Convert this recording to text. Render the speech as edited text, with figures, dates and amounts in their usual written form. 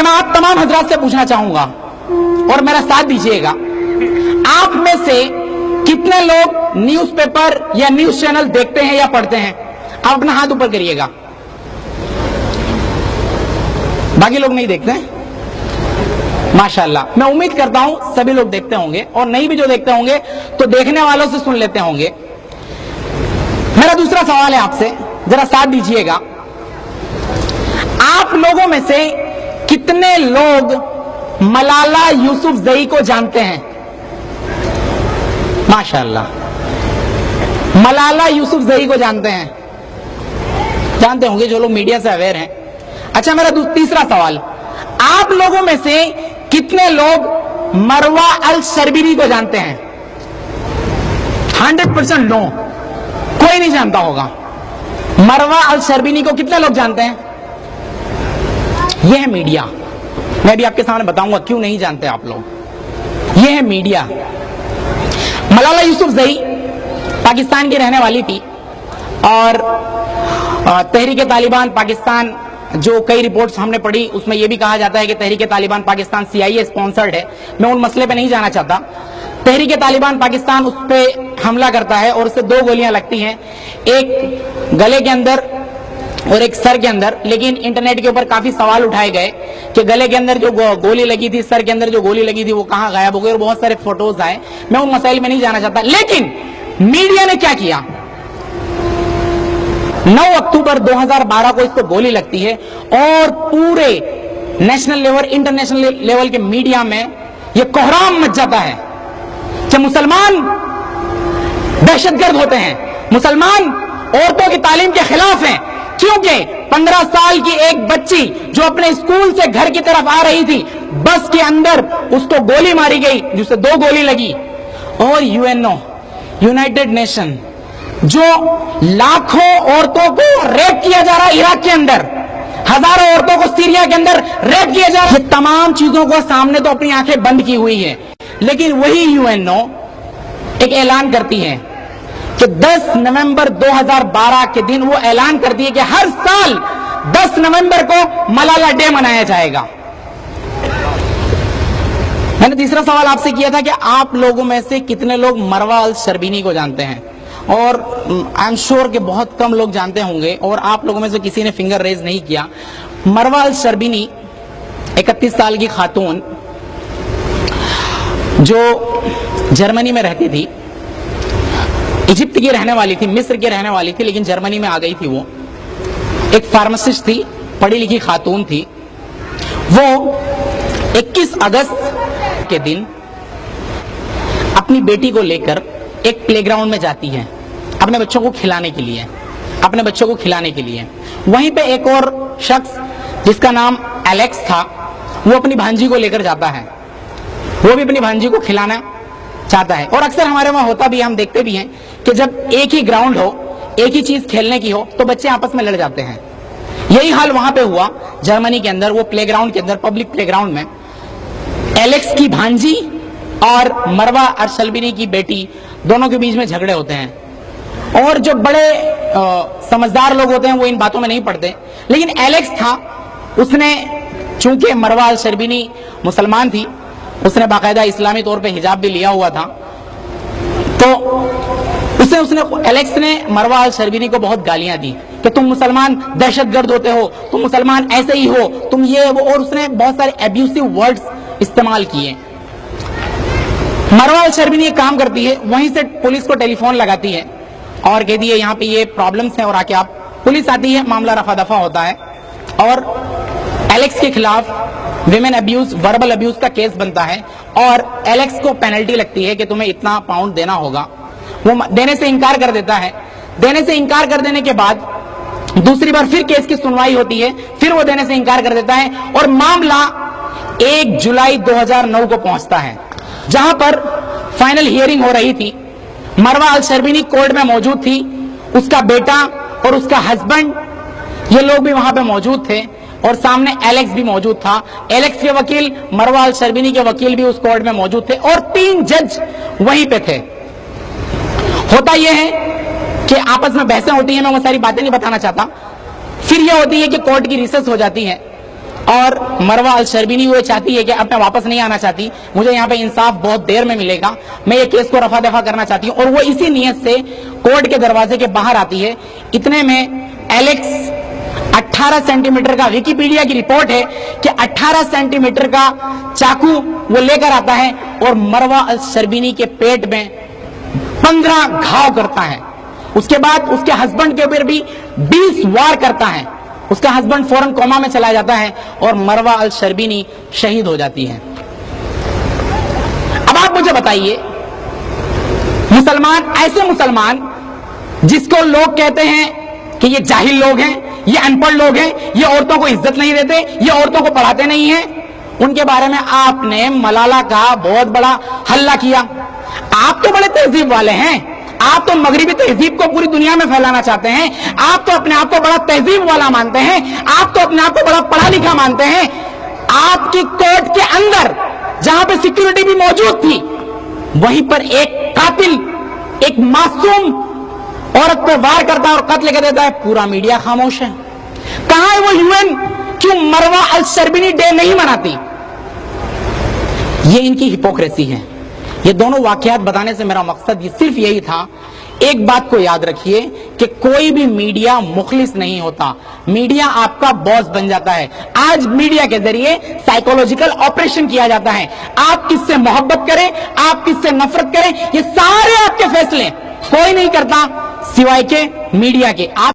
میں آپ تمام حضرات سے پوچھنا چاہوں گا اور میرا ساتھ دیجیے گا، آپ میں سے کتنے لوگ نیوز پیپر یا نیوز چینل دیکھتے ہیں یا پڑھتے ہیں؟ آپ اپنا ہاتھ اوپر کریے گا. باقی لوگ نہیں دیکھتے ہیں؟ ماشاءاللہ. میں امید کرتا ہوں سبھی لوگ دیکھتے ہوں گے، اور نہیں بھی جو دیکھتے ہوں گے تو دیکھنے والوں سے سن لیتے ہوں گے. میرا دوسرا سوال ہے آپ سے، ذرا ساتھ دیجیے گا. آپ لوگوں میں سے کتنے لوگ ملالہ یوسفزئی کو جانتے ہیں؟ ماشاءاللہ. ملالہ یوسفزئی کو جانتے ہیں؟ جانتے ہوں گے جو لوگ میڈیا سے اویئر ہیں. اچھا، میرا تیسرا سوال، آپ لوگوں میں سے کتنے لوگ مروہ الشربینی کو جانتے ہیں؟ 100% نو، کوئی نہیں جانتا ہوگا. مروہ الشربینی کو کتنے لوگ جانتے ہیں؟ یہ ہے میڈیا. میں بھی آپ کے سامنے بتاؤں گا کیوں نہیں جانتے آپ لوگ. یہ ہے میڈیا. ملالہ یوسفزئی پاکستان کی رہنے والی تھی، اور تحریک طالبان پاکستان، جو کئی رپورٹس ہم نے پڑھی، اس میں یہ بھی کہا جاتا ہے کہ تحریک طالبان پاکستان CIA اسپانسرڈ ہے. میں ان مسئلے پہ نہیں جانا چاہتا. تحریک طالبان پاکستان اس پہ حملہ کرتا ہے اور اسے 2 گولیاں لگتی ہیں، ایک گلے کے اندر اور ایک سر کے اندر. لیکن انٹرنیٹ کے اوپر کافی سوال اٹھائے گئے کہ گلے کے اندر جو گولی لگی تھی، سر کے اندر جو گولی لگی تھی، وہ کہاں غائب ہو گئی، اور بہت سارے فوٹوز آئے. میں ان مسائل میں نہیں جانا چاہتا. لیکن میڈیا نے کیا کیا؟ 9 اکتوبر 2012 کو اس کو گولی لگتی ہے، اور پورے نیشنل لیول انٹرنیشنل لیول کے میڈیا میں یہ کوہرام مچ جاتا ہے کہ مسلمان دہشت گرد ہوتے ہیں، مسلمان عورتوں کی تعلیم کے خلاف ہیں. کیونکہ 15 سال کی ایک بچی جو اپنے اسکول سے گھر کی طرف آ رہی تھی، بس کے اندر اس کو گولی ماری گئی جسے 2 گولی لگی. اور UNO، یونائٹڈ نیشن، جو لاکھوں عورتوں کو ریپ کیا جا رہا ہے عراق کے اندر، ہزاروں عورتوں کو سیریا کے اندر ریپ کیا جا رہا ہے، یہ تمام چیزوں کو سامنے تو اپنی آنکھیں بند کی ہوئی ہے. لیکن وہی UNO ایک اعلان کرتی ہے کہ 10 نومبر 2012 کے دن وہ اعلان کرتی ہے کہ ہر سال 10 نومبر کو ملالہ ڈے منایا جائے گا. میں نے تیسرا سوال آپ سے کیا تھا کہ آپ لوگوں میں سے کتنے لوگ مروہ الشربینی کو جانتے ہیں، اور آئی ایم شیور کہ بہت کم لوگ جانتے ہوں گے، اور آپ لوگوں میں سے کسی نے فنگر ریز نہیں کیا. مروہ الشربینی 31 سال کی خاتون جو جرمنی میں رہتی تھی، ایجپٹ کی رہنے والی تھی، مصر کی رہنے والی تھی، لیکن جرمنی میں آ گئی تھی. وہ ایک فارماسسٹ تھی، پڑھی لکھی خاتون تھی. وہ 21 اگست کے دن اپنی بیٹی کو لے کر ایک پلے گراؤنڈ میں جاتی ہے اپنے بچوں کو کھلانے کے لیے. وہیں پہ ایک اور شخص جس کا نام الیکس تھا، وہ اپنی بھانجی کو لے کر جاتا ہے. وہ بھی اپنی بھانجی کو کھلانا چاہتا ہے. اور اکثر ہمارے وہاں ہوتا بھی، ہم دیکھتے بھی ہیں کہ جب ایک ہی گراؤنڈ ہو، ایک ہی چیز کھیلنے کی ہو، تو بچے آپس میں لڑ جاتے ہیں. یہی حال وہاں پہ ہوا جرمنی کے اندر. وہ پلے گراؤنڈ کے اندر، پبلک پلے گراؤنڈ میں، ایلیکس کی بھانجی اور مروہ الشربینی کی بیٹی دونوں کے بیچ میں جھگڑے ہوتے ہیں. اور جو بڑے سمجھدار لوگ ہوتے ہیں وہ ان باتوں میں نہیں پڑتے. لیکن ایلیکس تھا، اس نے، چونکہ مروہ الشربینی مسلمان تھی، اس نے باقاعدہ اسلامی طور پہ حجاب بھی لیا ہوا تھا، تو ایلیکس نے مروہ الشربینی کو بہت گالیاں دی کہ تم مسلمان دہشت گرد ہوتے ہو، تم مسلمان ایسے ہی ہو، تم یہ وہ، اور اس نے بہت سارے ایبیوسو ورڈز استعمال کیے. مروہ الشربینی ایک کام کرتی ہے، وہیں سے پولیس کو ٹیلی فون لگاتی ہے اور کہتی ہے یہاں پہ یہ پرابلمز ہیں، اور آ کے آپ، پولیس آتی ہے، معاملہ رفع دفع ہوتا ہے، اور ایلیکس کے خلاف ویمن ابیوز، وربل ابیوز کا کیس بنتا ہے، اور ایلیکس کو پینلٹی لگتی ہے کہ تمہیں اتنا پاؤنڈ دینا ہوگا. وہ دینے سے انکار کر دیتا ہے. دینے سے انکار کر دینے کے بعد دوسری بار پھر کیس کی سنوائی ہوتی ہے، پھر وہ دینے سے انکار کر دیتا ہے، اور معاملہ 1 جولائی 2009 کو پہنچتا ہے، جہاں پر فائنل ہیئرنگ ہو رہی تھی. مروہ الشربینی کورٹ میں موجود تھی، اس کا بیٹا اور اس کا ہسبینڈ، یہ لوگ بھی وہاں پہ موجود تھے، اور سامنے ایلیکس بھی موجود تھا. ایلیکس کے وکیل، مروہ الشربینی کے وکیل بھی اس کورٹ میں موجود تھے، اور 3 جج وہیں پہ تھے. ہوتا یہ ہے کہ آپس میں بحثیں ہوتی ہیں، میں وہ ساری باتیں نہیں بتانا چاہتا. پھر یہ ہوتی ہے کہ کورٹ کی ریسس ہو جاتی ہے، اور مروہ الشربینی وہ چاہتی ہے کہ اب میں واپس نہیں آنا چاہتی, مجھے یہاں پہ انصاف بہت دیر میں ملے گا, میں یہ کیس کو رفع دفع کرنا چاہتی ہوں, اور وہ اسی نیت سے کورٹ کے دروازے کے باہر آتی ہے. اتنے میں ایلیکس 18 سینٹی میٹر کا, ویکیپیڈیا کی رپورٹ ہے کہ 18 سینٹی میٹر کا چاقو وہ لے کر آتا ہے اور مروہ الشربینی کے پیٹ میں 15 گھاؤ کرتا ہے. اس کے بعد اس کے ہسبینڈ کے اوپر بھی 20 وار کرتا ہے. اس کا ہسبینڈ فوراً کوما میں چلا جاتا ہے اور مروہ الشربینی شہید ہو جاتی ہے. اب آپ مجھے بتائیے, مسلمان, ایسے مسلمان جس کو لوگ کہتے ہیں کہ یہ جاہل لوگ ہیں, یہ ان پڑھ لوگ ہیں, یہ عورتوں کو عزت نہیں دیتے, یہ عورتوں کو پڑھاتے نہیں ہیں, ان کے بارے میں آپ نے ملالہ کا بہت بڑا حلہ کیا. آپ تو بڑے تہذیب والے ہیں, آپ تو مغربی تہذیب کو پوری دنیا میں پھیلانا چاہتے ہیں, آپ تو اپنے آپ کو بڑا تہذیب والا مانتے ہیں, آپ تو اپنے آپ کو بڑا پڑھا لکھا مانتے ہیں. آپ کی کورٹ کے اندر جہاں پہ سیکیورٹی بھی موجود تھی, وہیں پر ایک قاتل ایک معصوم عورت پہ وار کرتا ہے اور قتل کر دیتا ہے, پورا میڈیا خاموش ہے. کہاں ہے وہ UN کیوں مروہ الشربینی ڈے نہیں مناتی؟ یہ ان کی ہپوکریسی ہے. یہ دونوں واقعات بتانے سے میرا مقصد یہ صرف یہی تھا, ایک بات کو یاد رکھیے کہ کوئی بھی میڈیا مخلص نہیں ہوتا, میڈیا آپ کا باس بن جاتا ہے. آج میڈیا کے ذریعے سائیکولوجیکل آپریشن کیا جاتا ہے. آپ کس سے محبت کریں, آپ کس سے نفرت کریں, یہ سارے آپ کے فیصلے کوئی نہیں کرتا سوائے کہ میڈیا کے. آپ